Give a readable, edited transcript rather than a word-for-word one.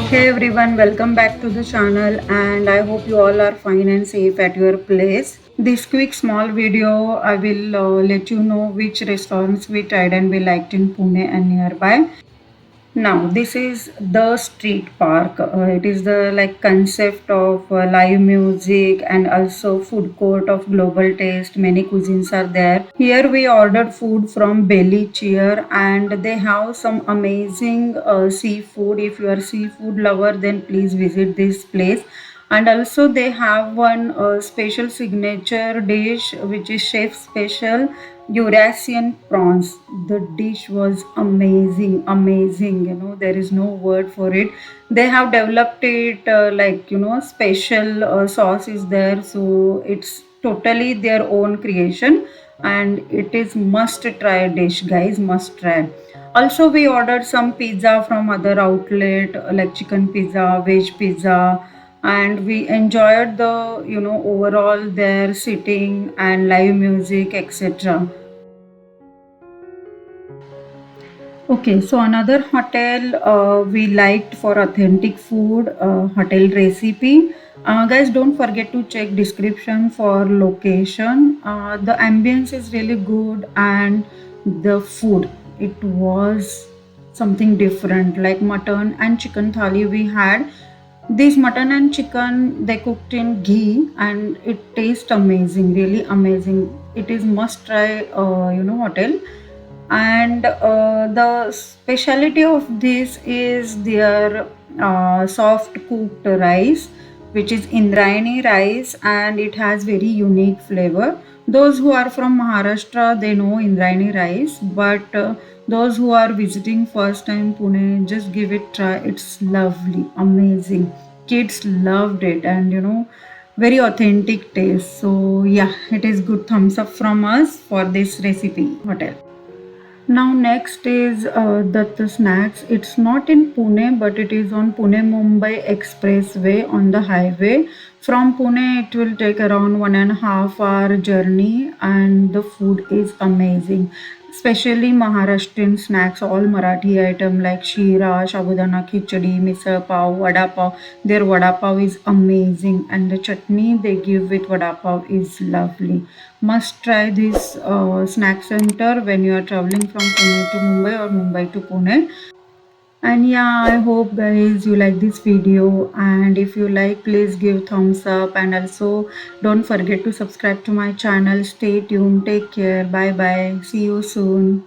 Hey everyone, welcome back to the channel and I hope you all are fine and safe at your place. This quick small video, I will let you know which restaurants we tried and we liked in Pune and nearby. Now, this is the street park. It is the like concept of live music and also food court of global taste. Many cuisines are there. Here we ordered food from Belly Cheer and they have some amazing seafood. If you are seafood lover, then please visit this place. And also they have one special signature dish which is chef special Eurasian prawns. The dish was amazing, amazing. There is no word for it. They have developed it special sauce is there, so it's totally their own creation, and it is must try dish, guys. Must try. Also, we ordered some pizza from other outlet like chicken pizza, veg pizza, and we enjoyed the overall their sitting and live music, etc. Okay, so another hotel we liked for authentic food, hotel recipe. Guys, don't forget to check description for location. The ambience is really good and the food, it was something different like mutton and chicken thali we had. This mutton and chicken they cooked in ghee and it tastes amazing, really amazing. It is must try hotel. And the specialty of this is their soft cooked rice, which is Indrayani rice, and it has very unique flavor. Those who are from Maharashtra, they know Indrayani rice, but those who are visiting first time Pune, just give it try. It's lovely, amazing. Kids loved it, and very authentic taste. So yeah, it is good thumbs up from us for this recipe hotel. Now next is Datt Snacks. It's not in Pune, but it is on Pune Mumbai Expressway on the highway. From Pune, it will take around 1.5 hour journey, and the food is amazing. Especially Maharashtrian snacks, all Marathi item like shira, sabudana khichdi, misal pav, vada pav. Their vada pav is amazing, and the chutney they give with vada pav is lovely. Must try this snack center when you are traveling from Pune to Mumbai or Mumbai to Pune. And yeah, I hope guys you like this video, and if you like, please give thumbs up, and also don't forget to subscribe to my channel. Stay tuned, take care, bye bye, see you soon.